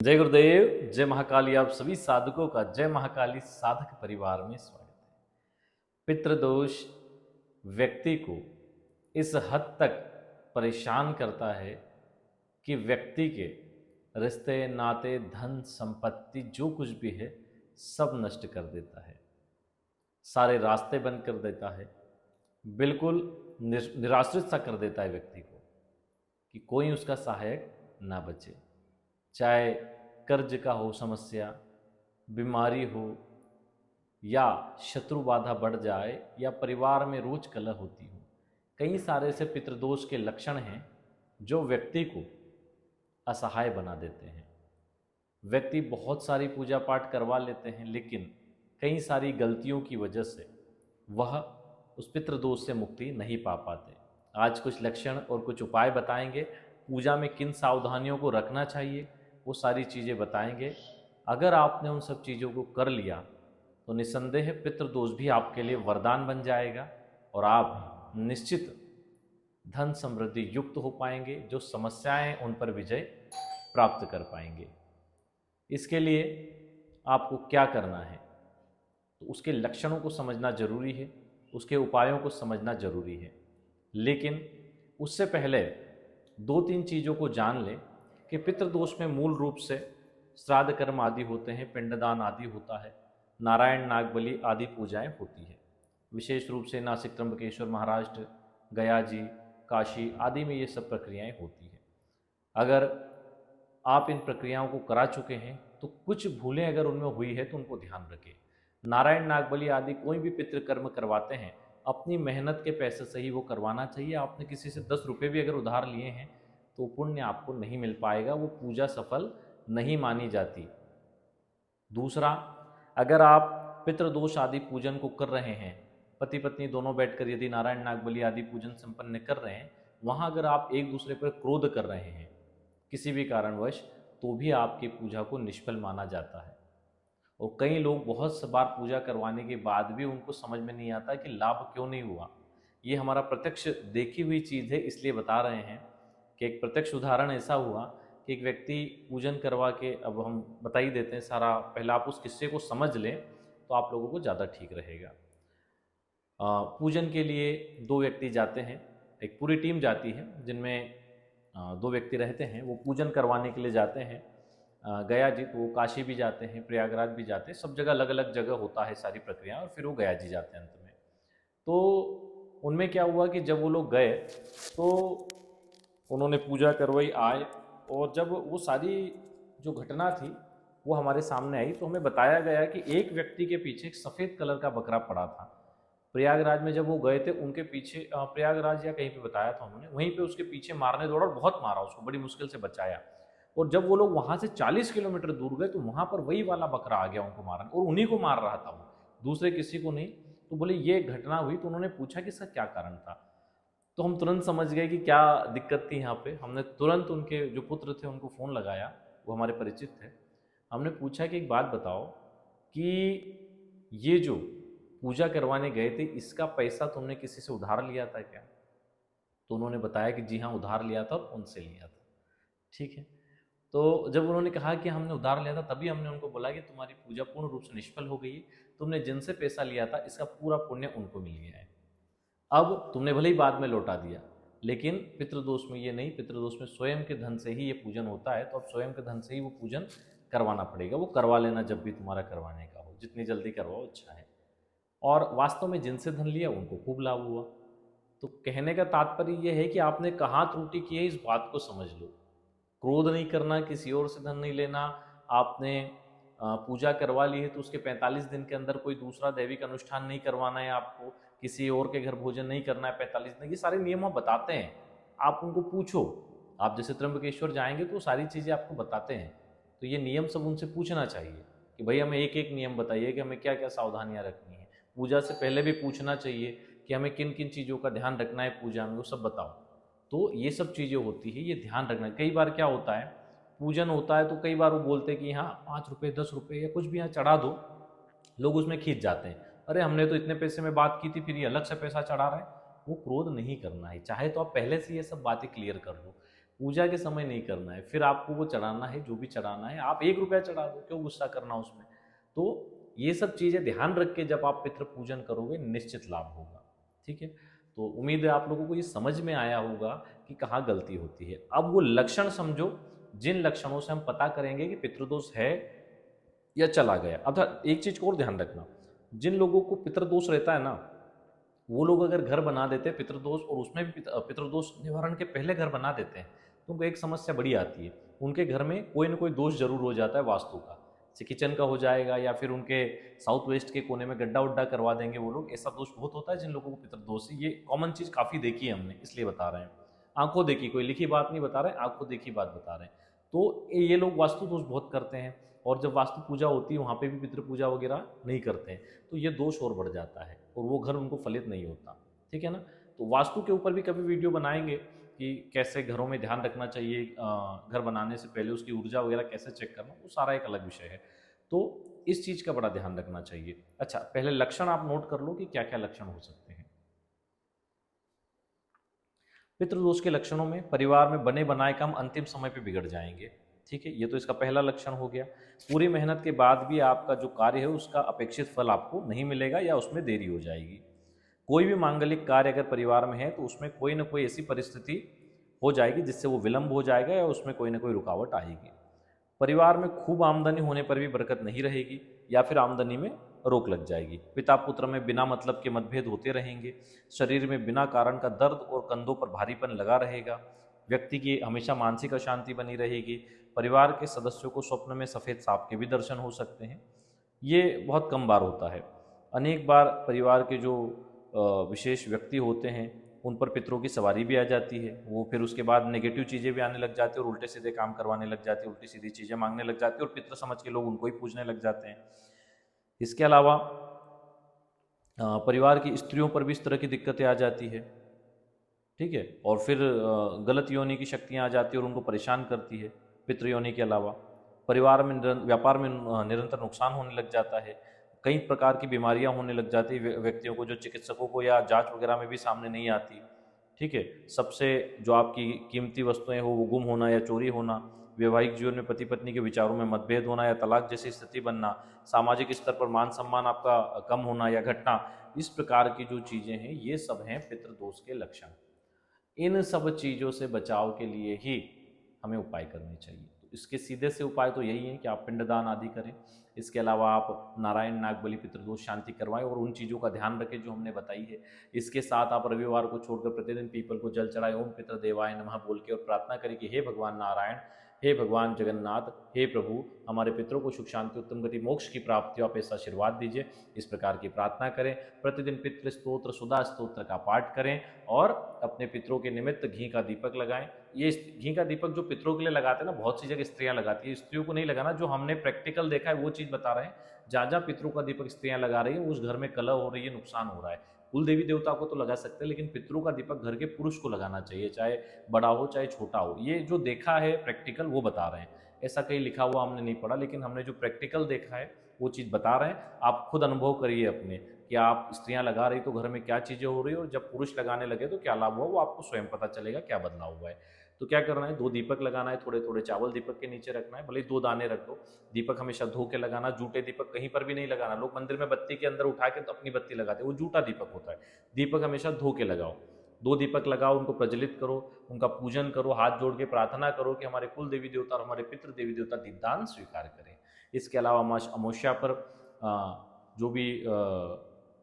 जय गुरुदेव, जय महाकाली। आप सभी साधकों का जय महाकाली साधक परिवार में स्वागत है। पितृदोष व्यक्ति को इस हद तक परेशान करता है कि व्यक्ति के रिश्ते, नाते, धन, संपत्ति जो कुछ भी है सब नष्ट कर देता है, सारे रास्ते बंद कर देता है, बिल्कुल निराश्रित सा कर देता है व्यक्ति को कि कोई उसका सहायक ना बचे। चाहे कर्ज का हो समस्या, बीमारी हो, या शत्रु बाधा बढ़ जाए, या परिवार में रोज कलह होती हो, कई सारे से पितृदोष के लक्षण हैं जो व्यक्ति को असहाय बना देते हैं। व्यक्ति बहुत सारी पूजा पाठ करवा लेते हैं, लेकिन कई सारी गलतियों की वजह से वह उस पितृदोष से मुक्ति नहीं पा पाते। आज कुछ लक्षण और कुछ उपाय बताएंगे, पूजा में किन सावधानियों को रखना चाहिए वो सारी चीज़ें बताएंगे। अगर आपने उन सब चीज़ों को कर लिया तो निस्संदेह पितृदोष भी आपके लिए वरदान बन जाएगा और आप निश्चित धन समृद्धि युक्त हो पाएंगे, जो समस्याएं उन पर विजय प्राप्त कर पाएंगे। इसके लिए आपको क्या करना है, तो उसके लक्षणों को समझना जरूरी है, उसके उपायों को समझना जरूरी है। लेकिन उससे पहले दो तीन चीज़ों को जान लें कि पितृदोष में मूल रूप से श्राद्ध कर्म आदि होते हैं, पिंडदान आदि होता है, नारायण नागबली आदि पूजाएं होती है। विशेष रूप से नासिक, त्र्यंबकेश्वर, महाराष्ट्र, गया जी, काशी आदि में ये सब प्रक्रियाएं होती हैं। अगर आप इन प्रक्रियाओं को करा चुके हैं तो कुछ भूलें अगर उनमें हुई है तो उनको ध्यान रखें। नारायण नागबली आदि कोई भी पितृकर्म करवाते हैं अपनी मेहनत के पैसे से ही वो करवाना चाहिए। आपने किसी से 10 रुपये भी अगर उधार लिए हैं तो पुण्य आपको नहीं मिल पाएगा, वो पूजा सफल नहीं मानी जाती। दूसरा, अगर आप पितृदोष आदि पूजन को कर रहे हैं, पति पत्नी दोनों बैठकर यदि नारायण नागबली आदि पूजन संपन्न कर रहे हैं, वहाँ अगर आप एक दूसरे पर क्रोध कर रहे हैं किसी भी कारणवश, तो भी आपकी पूजा को निष्फल माना जाता है। और कई लोग बहुत बार पूजा करवाने के बाद भी उनको समझ में नहीं आता कि लाभ क्यों नहीं हुआ। ये हमारा प्रत्यक्ष देखी हुई चीज़ है, इसलिए बता रहे हैं कि एक प्रत्यक्ष उदाहरण ऐसा हुआ कि एक व्यक्ति पूजन करवा के, अब हम बता ही देते हैं सारा, पहले आप उस किस्से को समझ लें तो आप लोगों को ज़्यादा ठीक रहेगा। पूजन के लिए दो व्यक्ति जाते हैं, एक पूरी टीम जाती है जिनमें दो व्यक्ति रहते हैं, वो पूजन करवाने के लिए जाते हैं। गया जी, तो वो काशी भी जाते हैं, प्रयागराज भी जाते हैं, सब जगह अलग अलग जगह होता है सारी प्रक्रिया, और फिर वो गया जी जाते हैं अंत में। तो उनमें क्या हुआ कि जब वो लोग गए तो उन्होंने पूजा करवाई, आए, और जब वो सारी जो घटना थी वो हमारे सामने आई तो हमें बताया गया कि एक व्यक्ति के पीछे एक सफ़ेद कलर का बकरा पड़ा था। प्रयागराज में जब वो गए थे उनके पीछे, प्रयागराज या कहीं पे बताया था उन्होंने, वहीं पे उसके पीछे मारने दौड़ा और बहुत मारा, उसको बड़ी मुश्किल से बचाया। और जब वो लोग वहाँ से 40 किलोमीटर दूर गए तो वहाँ पर वही वाला बकरा आ गया उनको मारने, और उन्हीं को मार रहा था वो, दूसरे किसी को नहीं। तो बोले ये घटना हुई, तो उन्होंने पूछा कि इसका क्या कारण था। तो हम तुरंत समझ गए कि क्या दिक्कत थी यहाँ पे। हमने तुरंत उनके जो पुत्र थे उनको फ़ोन लगाया, वो हमारे परिचित थे। हमने पूछा कि एक बात बताओ कि ये जो पूजा करवाने गए थे इसका पैसा तुमने किसी से उधार लिया था क्या? तो उन्होंने बताया कि जी हाँ, उधार लिया था और उनसे लिया था। ठीक है, तो जब उन्होंने कहा कि हमने उधार लिया था, तभी हमने उनको बोला कि तुम्हारी पूजा पूर्ण रूप से निष्फल हो गई है, तुमने जिनसे पैसा लिया था इसका पूरा पुण्य उनको मिल गया है। अब तुमने भले ही बाद में लौटा दिया, लेकिन पितृदोष में ये नहीं, पितृदोष में स्वयं के धन से ही ये पूजन होता है, तो अब स्वयं के धन से ही वो पूजन करवाना पड़ेगा। वो करवा लेना जब भी तुम्हारा करवाने का हो, जितनी जल्दी करवाओ अच्छा है। और वास्तव में जिनसे धन लिया उनको खूब लाभ हुआ। तो कहने का तात्पर्य ये है कि आपने कहाँ त्रुटि की है इस बात को समझ लो। क्रोध नहीं करना, किसी और से धन नहीं लेना। आपने पूजा करवा ली है तो उसके 45 दिन के अंदर कोई दूसरा दैविक अनुष्ठान नहीं करवाना है आपको, किसी और के घर भोजन नहीं करना है 45 दिन। ये सारे नियम हम बताते हैं, आप उनको पूछो। आप जैसे त्र्यंबकेश्वर जाएंगे तो सारी चीज़ें आपको बताते हैं, तो ये नियम सब उनसे पूछना चाहिए कि भाई हमें एक एक नियम बताइए कि हमें क्या क्या सावधानियाँ रखनी है। पूजा से पहले भी पूछना चाहिए कि हमें किन किन चीज़ों का ध्यान रखना है पूजा में, वो सब बताओ। तो ये सब चीज़ें होती है, ये ध्यान रखना। कई बार क्या होता है, पूजन होता है तो कई बार वो बोलते हैं कि हाँ 5 रुपये 10 रुपये या कुछ भी यहाँ चढ़ा दो, लोग उसमें खींच जाते हैं, अरे हमने तो इतने पैसे में बात की थी, फिर ये अलग से पैसा चढ़ा रहे हैं। वो क्रोध नहीं करना है, चाहे तो आप पहले से ये सब बातें क्लियर कर लो। पूजा के समय नहीं करना है। फिर आपको वो चढ़ाना है जो भी चढ़ाना है, आप 1 रुपया चढ़ा दो, क्यों गुस्सा करना उसमें। तो ये सब चीज़ें ध्यान रख के जब आप पितृ पूजन करोगे निश्चित लाभ होगा। ठीक है, तो उम्मीद है आप लोगों को ये समझ में आया होगा कि कहाँ गलती होती है। अब वो लक्षण समझो, जिन लक्षणों से हम पता करेंगे कि पितृदोष है या चला गया। अब एक चीज़ को और ध्यान रखना, जिन लोगों को पितृदोष रहता है ना, वो लोग अगर घर बना देते हैं पितृदोष, और उसमें भी पितृदोष निवारण के पहले घर बना देते हैं, तो उनको एक समस्या बड़ी आती है। उनके घर में कोई ना कोई दोष जरूर हो जाता है वास्तु का, जैसे किचन का हो जाएगा, या फिर उनके साउथ वेस्ट के कोने में गड्ढा उड्ढा करवा देंगे वो लोग। ऐसा दोष बहुत होता है जिन लोगों को पितृदोष है। ये कॉमन चीज़ काफ़ी देखी है हमने, इसलिए बता रहे हैं। आंखों देखी, कोई लिखी बात नहीं बता रहे, आंखों देखी बात बता रहे हैं। तो ये लोग वास्तु दोष बहुत करते हैं, और जब वास्तु पूजा होती है वहाँ पे भी पितृ पूजा वगैरह नहीं करते हैं, तो ये दोष और बढ़ जाता है और वो घर उनको फलित नहीं होता। ठीक है ना। तो वास्तु के ऊपर भी कभी वीडियो बनाएंगे कि कैसे घरों में ध्यान रखना चाहिए, घर बनाने से पहले उसकी ऊर्जा वगैरह कैसे चेक करना, वो सारा एक अलग विषय है। तो इस चीज़ का बड़ा ध्यान रखना चाहिए। अच्छा, पहले लक्षण आप नोट कर लो कि क्या क्या लक्षण हो सकते हैं। पितृदोष के लक्षणों में परिवार में बने बनाए काम अंतिम समय पे बिगड़ जाएंगे। ठीक है, ये तो इसका पहला लक्षण हो गया। पूरी मेहनत के बाद भी आपका जो कार्य है उसका अपेक्षित फल आपको नहीं मिलेगा या उसमें देरी हो जाएगी। कोई भी मांगलिक कार्य अगर परिवार में है तो उसमें कोई ना कोई ऐसी परिस्थिति हो जाएगी जिससे वो विलंब हो जाएगा या उसमें कोई ना कोई रुकावट आएगी। परिवार में खूब आमदनी होने पर भी बरकत नहीं रहेगी, या फिर आमदनी में रोक लग जाएगी। पिता पुत्र में बिना मतलब के मतभेद होते रहेंगे। शरीर में बिना कारण का दर्द और कंधों पर भारीपन लगा रहेगा। व्यक्ति की हमेशा मानसिक अशांति बनी रहेगी। परिवार के सदस्यों को स्वप्न में सफ़ेद सांप के भी दर्शन हो सकते हैं। ये बहुत कम बार होता है। अनेक बार परिवार के जो विशेष व्यक्ति होते हैं उन पर पितरों की सवारी भी आ जाती है। वो फिर उसके बाद नेगेटिव चीज़ें भी आने लग जाती है और उल्टे सीधे काम करवाने लग जाते हैं, उल्टी सीधी चीज़ें मांगने लग जाती है, और पितर समझ के लोग उनको ही पूजने लग जाते हैं। इसके अलावा परिवार की स्त्रियों पर भी इस तरह की दिक्कतें आ जाती है। ठीक है, और फिर गलत योनि की शक्तियाँ आ जाती है और उनको परेशान करती है। पितृयोनि के अलावा परिवार में व्यापार में निरंतर नुकसान होने लग जाता है। कई प्रकार की बीमारियां होने लग जाती है व्यक्तियों को, जो चिकित्सकों को या जांच वगैरह में भी सामने नहीं आती। ठीक है, सबसे जो आपकी कीमती वस्तुएं हो वो गुम होना या चोरी होना, वैवाहिक जीवन में पति पत्नी के विचारों में मतभेद होना या तलाक जैसी स्थिति बनना, सामाजिक स्तर पर मान सम्मान आपका कम होना या घटना, इस प्रकार की जो चीज़ें हैं ये सब हैं पितृदोष के लक्षण। इन सब चीज़ों से बचाव के लिए ही हमें उपाय करने चाहिए। तो इसके सीधे से उपाय तो यही है कि आप पिंडदान आदि करें। इसके अलावा आप नारायण नागबली पितृदोष शांति करवाएं और उन चीज़ों का ध्यान रखें जो हमने बताई है। इसके साथ आप रविवार को छोड़कर प्रतिदिन पीपल को जल चढ़ाएं, ओम पितृदेवाय नमः बोल के, और प्रार्थना करें कि हे भगवान नारायण, हे भगवान जगन्नाथ, हे प्रभु, हमारे पितरों को सुख शांति उत्तम गति मोक्ष की प्राप्ति हो, आप ऐसा आशीर्वाद दीजिए। इस प्रकार की प्रार्थना करें। प्रतिदिन पितृ स्तोत्र सुधा स्तोत्र का पाठ करें और अपने पितरों के निमित्त घी का दीपक लगाएं। ये घी का दीपक जो पितरों के लिए लगाते हैं ना, बहुत सी जगह स्त्रियां लगाती है, स्त्रियों को नहीं लगाना। जो हमने प्रैक्टिकल देखा है वो चीज़ बता रहे हैं। जहाँ जहाँ पितरों का दीपक स्त्रियां लगा रही है उस घर में कलह हो रही है, नुकसान हो रहा है। कुल देवी देवता को तो लगा सकते हैं, लेकिन पितरों का दीपक घर के पुरुष को लगाना चाहिए, चाहे बड़ा हो चाहे छोटा हो। ये जो देखा है प्रैक्टिकल वो बता रहे हैं, ऐसा कहीं लिखा हुआ हमने नहीं पढ़ा, लेकिन हमने जो प्रैक्टिकल देखा है वो चीज़ बता रहे हैं। आप खुद अनुभव करिए अपने कि आप स्त्रियां लगा रही तो घर में क्या चीज़ें हो रही है, और जब पुरुष लगाने लगे तो क्या लाभ हुआ, वो आपको स्वयं पता चलेगा क्या बदलाव हुआ है। तो क्या करना है, 2 दीपक लगाना है, थोड़े थोड़े चावल दीपक के नीचे रखना है, भले 2 दाने रख दो। दीपक हमेशा धो के लगाना, जूठे दीपक कहीं पर भी नहीं लगाना। लोग मंदिर में बत्ती के अंदर उठा के तो अपनी बत्ती लगाते हैं, वो जूठा दीपक होता है। दीपक हमेशा धो के लगाओ। 2 दीपक लगाओ, उनको प्रज्वलित करो, उनका पूजन करो, हाथ जोड़ के प्रार्थना करो कि हमारे कुल देवी देवता और हमारे पितृ देवी देवता दीपदान स्वीकार करें। इसके अलावा अमावस्या पर जो भी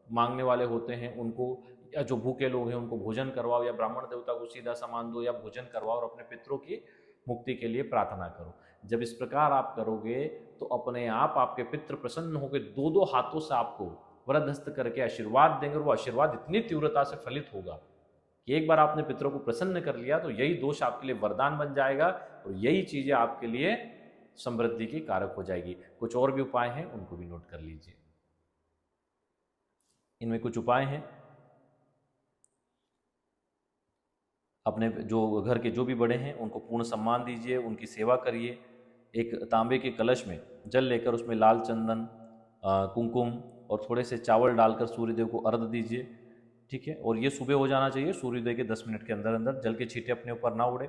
मांगने वाले होते हैं उनको, या जो भूखे लोग हैं उनको भोजन करवाओ, या ब्राह्मण देवता को सीधा सामान दो या भोजन करवाओ, और अपने पितरों की मुक्ति के लिए प्रार्थना करो। जब इस प्रकार आप करोगे तो अपने आप आपके पितृ प्रसन्न होकर 2-2 हाथों से आपको वरदहस्त करके आशीर्वाद देंगे, और वो आशीर्वाद इतनी तीव्रता से फलित होगा कि एक बार आपने पितरों को प्रसन्न कर लिया तो यही दोष आपके लिए वरदान बन जाएगा, और यही चीजें आपके लिए समृद्धि की कारक हो जाएगी। कुछ और भी उपाय हैं, उनको भी नोट कर लीजिए। इनमें कुछ उपाय हैं। अपने जो घर के जो भी बड़े हैं उनको पूर्ण सम्मान दीजिए, उनकी सेवा करिए। एक तांबे के कलश में जल लेकर उसमें लाल चंदन, कुमकुम और थोड़े से चावल डालकर सूर्यदेव को अर्घ दीजिए। ठीक है, और ये सुबह हो जाना चाहिए। सूर्योदय के 10 मिनट के अंदर अंदर जल के छींटे अपने ऊपर ना उड़े।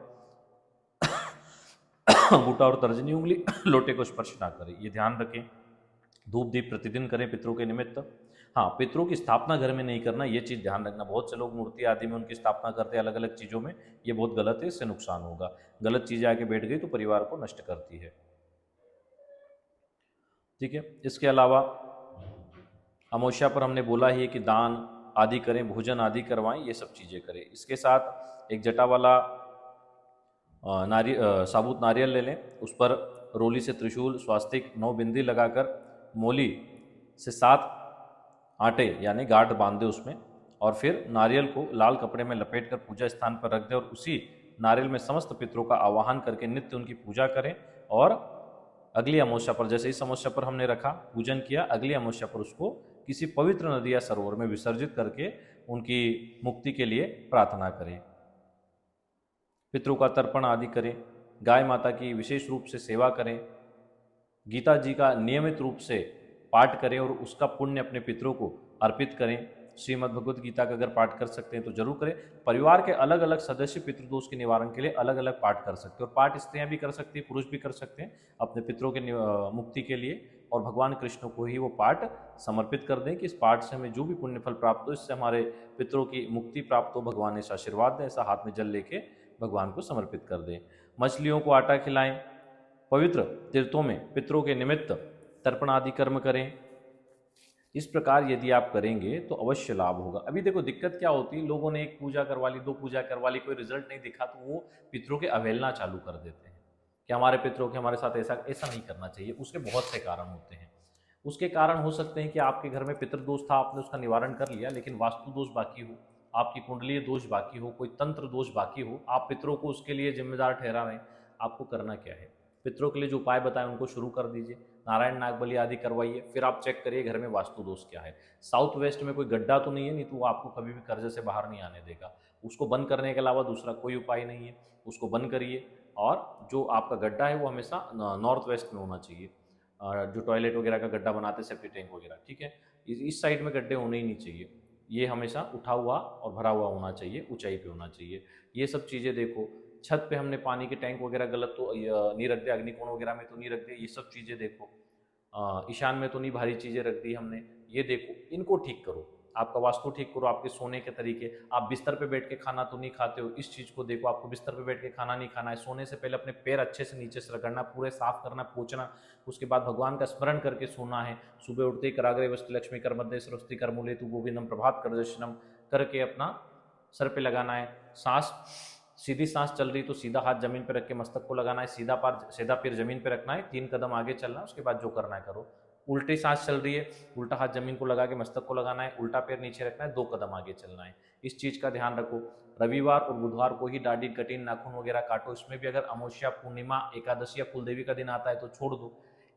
अंगूठा और तर्जनी उंगली लोटे को स्पर्श ना करें, ये ध्यान रखें। धूप दीप प्रतिदिन करें पितरों के निमित्त। हाँ, पितरों की स्थापना घर में नहीं करना, ये चीज़ ध्यान रखना। बहुत से लोग मूर्ति आदि में उनकी स्थापना करते हैं, अलग अलग चीज़ों में, ये बहुत गलत है, इससे नुकसान होगा। गलत चीज़ें आके बैठ गई तो परिवार को नष्ट करती है। ठीक है, इसके अलावा अमावस्या पर हमने बोला ही है कि दान आदि करें, भोजन आदि करवाएं, ये सब चीज़ें करें। इसके साथ एक जटा वाला साबुत नारियल ले लें, उस पर रोली से त्रिशूल, स्वास्तिक, 9 बिंदी लगाकर मोली से 7 आटे यानी गांठ बांध दे उसमें, और फिर नारियल को लाल कपड़े में लपेटकर पूजा स्थान पर रख दे और उसी नारियल में समस्त पितरों का आवाहन करके नित्य उनकी पूजा करें। और अगली अमावस्या पर, जैसे इस अमावस्या पर हमने रखा, पूजन किया, अगली अमावस्या पर उसको किसी पवित्र नदी या सरोवर में विसर्जित करके उनकी मुक्ति के लिए प्रार्थना करें। पितरों का तर्पण आदि करें, गाय माता की विशेष रूप से सेवा करें, गीता जी का नियमित रूप से पाठ करें और उसका पुण्य अपने पितरों को अर्पित करें। श्रीमद् भगवद गीता का अगर पाठ कर सकते हैं तो जरूर करें। परिवार के अलग अलग सदस्य पितृदोष के निवारण के लिए अलग अलग पाठ कर सकते हैं, और पाठ स्त्रियां भी कर सकती हैं, पुरुष भी कर सकते हैं अपने पितरों के मुक्ति के लिए। और भगवान कृष्ण को ही वो पाठ समर्पित कर दें कि इस पाठ से हमें जो भी पुण्य फल प्राप्त हो, इससे हमारे पितरों की मुक्ति प्राप्त हो, भगवान ऐसा आशीर्वाद दें। ऐसा हाथ में जल लेके भगवान को समर्पित कर दें। मछलियों को आटा खिलाएं, पवित्र तीर्थों में पितरों के निमित्त तर्पण आदि कर्म करें। इस प्रकार यदि आप करेंगे तो अवश्य लाभ होगा। अभी देखो दिक्कत क्या होती है, लोगों ने एक पूजा करवा ली, 2 पूजा करवा ली, कोई रिजल्ट नहीं दिखा तो वो पितरों के अवहेलना चालू कर देते हैं कि हमारे पितरों के हमारे साथ ऐसा ऐसा नहीं करना चाहिए। उसके बहुत से कारण होते हैं। उसके कारण हो सकते हैं कि आपके घर में पितृदोष था, आपने उसका निवारण कर लिया, लेकिन वास्तु दोष बाकी हो, आपकी कुंडलीय दोष बाकी हो, कोई तंत्र दोष बाकी हो, आप पितरों को उसके लिए जिम्मेदार ठहरा रहे हैं। आपको करना क्या है, पितरों के लिए जो उपाय बताएं उनको शुरू कर दीजिए, नारायण नाग बलि आदि करवाइए, फिर आप चेक करिए घर में वास्तु दोष क्या है। साउथ वेस्ट में कोई गड्ढा तो नहीं है, नहीं तो वो आपको कभी भी कर्जे से बाहर नहीं आने देगा। उसको बंद करने के अलावा दूसरा कोई उपाय नहीं है, उसको बंद करिए। और जो आपका गड्ढा है वो हमेशा नॉर्थ वेस्ट में होना चाहिए, जो टॉयलेट वगैरह का गड्ढा बनाते हैं, सेप्टिक टैंक वगैरह, ठीक है, इस साइड में गड्ढे होने ही नहीं चाहिए। ये हमेशा उठा हुआ और भरा हुआ होना चाहिए, ऊंचाई पे होना चाहिए। ये सब चीज़ें देखो। छत पे हमने पानी के टैंक वगैरह गलत तो नहीं रख दे, अग्निकोण वगैरह में तो नहीं रख दे, ये सब चीज़ें देखो। ईशान में तो नहीं भारी चीज़ें रख दी हमने, ये देखो, इनको ठीक करो। आपका वास्तु ठीक करो, आपके सोने के तरीके, आप बिस्तर पे बैठ के खाना तो नहीं खाते हो, इस चीज़ को देखो। आपको बिस्तर पे बैठ के खाना नहीं खाना है, सोने से पहले अपने पैर अच्छे से नीचे से रगड़ना, पूरे साफ करना, पोंछना, उसके बाद भगवान का स्मरण करके सोना है। सुबह उठते ही कराग्रे वस्ति लक्ष्मी कर मध्य सरस्वती कर मूले तू गोविंदम प्रभात कर दर्शनम करके अपना सर पे लगाना है। सांस, सीधी सांस चल रही तो सीधा हाथ जमीन पे रख के मस्तक को लगाना है, सीधा पैर जमीन पे रखना है, 3 कदम आगे चलना है, उसके बाद जो करना है करो। उल्टी सांस चल रही है, उल्टा हाथ जमीन को लगा के मस्तक को लगाना है, उल्टा पैर नीचे रखना है, 2 कदम आगे चलना है। इस चीज़ का ध्यान रखो। रविवार और बुधवार को ही दाढ़ी कटीन नाखून वगैरह काटो, इसमें भी अगर अमावस्या, पूर्णिमा, एकादशी या कुलदेवी का दिन आता है तो छोड़ दो।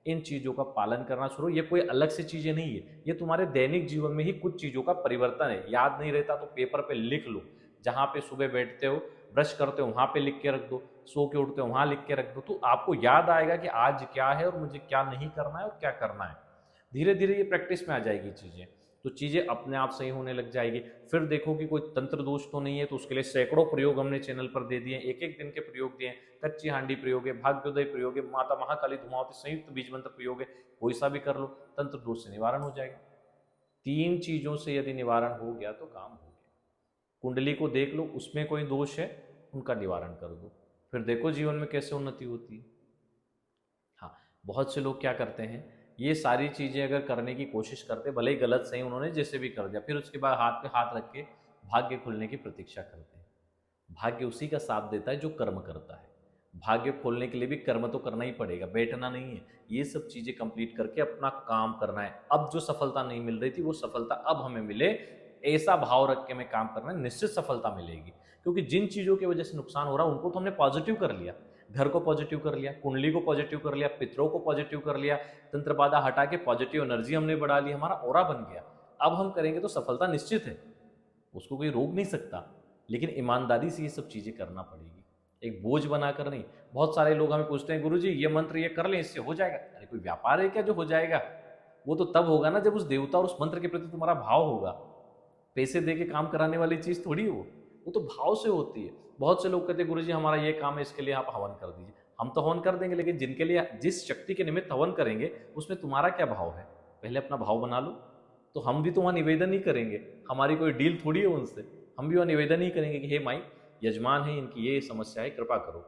इन चीज़ों का पालन करना शुरू। ये कोई अलग से चीज़ें नहीं है, ये तुम्हारे दैनिक जीवन में ही कुछ चीज़ों का परिवर्तन है। याद नहीं रहता तो पेपर पे लिख लो, जहाँ पे सुबह बैठते हो, ब्रश करते हो वहाँ पे लिख के रख दो, सो के उठते हो वहाँ लिख के रख दो, तो आपको याद आएगा कि आज क्या है और मुझे क्या नहीं करना है और क्या करना है। धीरे धीरे ये प्रैक्टिस में आ जाएगी चीज़ें, तो चीज़ें अपने आप सही होने लग जाएगी। फिर देखो कि कोई तंत्र दोष तो नहीं है, तो उसके लिए सैकड़ों प्रयोग हमने चैनल पर दे दिए, एक एक दिन के प्रयोग दिए। कच्ची हांडी प्रयोग है, भाग्योदय प्रयोग है, माता महाकाली धुमावती संयुक्त बीज मंत्र प्रयोग है, कोई सा भी कर लो, तंत्र दोष से निवारण हो जाएगा। 3 चीज़ों से यदि निवारण हो गया तो काम हो गया। कुंडली को देख लो, उसमें कोई दोष है, उनका निवारण कर दो, फिर देखो जीवन में कैसे उन्नति होती है। हाँ, बहुत से लोग क्या करते हैं, ये सारी चीज़ें अगर करने की कोशिश करते, भले ही गलत सही उन्होंने जैसे भी कर दिया, फिर उसके बाद हाथ पे हाथ रख के भाग्य खुलने की प्रतीक्षा करते हैं। भाग्य उसी का साथ देता है जो कर्म करता है। भाग्य खोलने के लिए भी कर्म तो करना ही पड़ेगा, बैठना नहीं है। ये सब चीज़ें कंप्लीट करके अपना काम करना है। अब जो सफलता नहीं मिल रही थी वो सफलता अब हमें मिले, ऐसा भाव रख के हमें काम करना है, निश्चित सफलता मिलेगी। क्योंकि जिन चीज़ों की वजह से नुकसान हो रहा है उनको तो हमने पॉजिटिव कर लिया, घर को पॉजिटिव कर लिया, कुंडली को पॉजिटिव कर लिया, पितरों को पॉजिटिव कर लिया, तंत्र बाधा हटा के पॉजिटिव एनर्जी हमने बढ़ा ली, हमारा ऑरा बन गया। अब हम करेंगे तो सफलता निश्चित है, उसको कोई रोक नहीं सकता, लेकिन ईमानदारी से ये सब चीज़ें करना पड़ेगी, एक बोझ बनाकर नहीं। बहुत सारे लोग हमें पूछते हैं, गुरुजी ये मंत्र ये कर लें इससे हो जाएगा। अरे कोई व्यापार है क्या जो हो जाएगा? वो तो तब होगा ना जब उस देवता और उस मंत्र के प्रति तुम्हारा भाव होगा। पैसे दे के काम कराने वाली चीज़ थोड़ी वो तो भाव से होती है। बहुत से लोग कहते हैं गुरुजी हमारा ये काम है इसके लिए आप हवन कर दीजिए। हम तो हवन कर देंगे, लेकिन जिनके लिए जिस शक्ति के निमित्त हवन करेंगे उसमें तुम्हारा क्या भाव है, पहले अपना भाव बना लो। तो हम भी तो वहाँ निवेदन ही करेंगे, हमारी कोई डील थोड़ी है उनसे, हम भी वहाँ निवेदन ही करेंगे कि हे माई यजमान है, इनकी ये समस्या है, कृपा करो,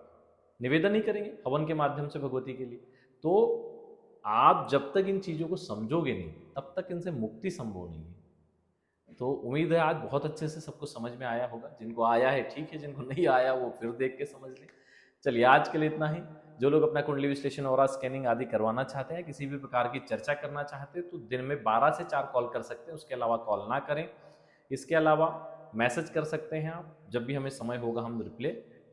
निवेदन ही करेंगे हवन के माध्यम से भगवती के लिए। तो आप जब तक इन चीज़ों को समझोगे नहीं तब तक इनसे मुक्ति संभव नहीं है। तो उम्मीद है आज बहुत अच्छे से सबको समझ में आया होगा, जिनको आया है ठीक है, जिनको नहीं आया वो फिर देख के समझ लें। चलिए आज के लिए इतना ही। जो लोग अपना कुंडली विश्लेषण और स्कैनिंग आदि करवाना चाहते हैं, किसी भी प्रकार की चर्चा करना चाहते हैं, तो दिन में 12 से 4 कॉल कर सकते हैं, उसके अलावा कॉल ना करें। इसके अलावा मैसेज कर सकते हैं आप, जब भी हमें समय होगा हम रिप्लाई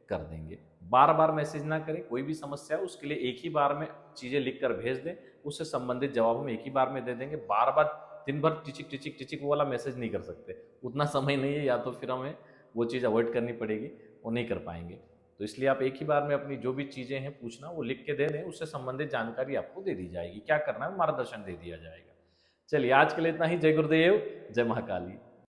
कर देंगे। बार बार मैसेज ना करें, कोई भी समस्या है उसके लिए एक ही बार में चीज़ें लिख कर भेज दें, उससे संबंधित जवाब हम एक ही बार में दे देंगे। बार बार दिन भर टिचिक टिचिक टिचिक वाला मैसेज नहीं कर सकते, उतना समय नहीं है, या तो फिर हमें वो चीज़ अवॉइड करनी पड़ेगी, वो नहीं कर पाएंगे। तो इसलिए आप एक ही बार में अपनी जो भी चीज़ें हैं पूछना वो लिख के दे दें, उससे संबंधित जानकारी आपको दे दी जाएगी, क्या करना है मार्गदर्शन दे दिया जाएगा। चलिए आज के लिए इतना ही। जय गुरुदेव, जय महाकाली।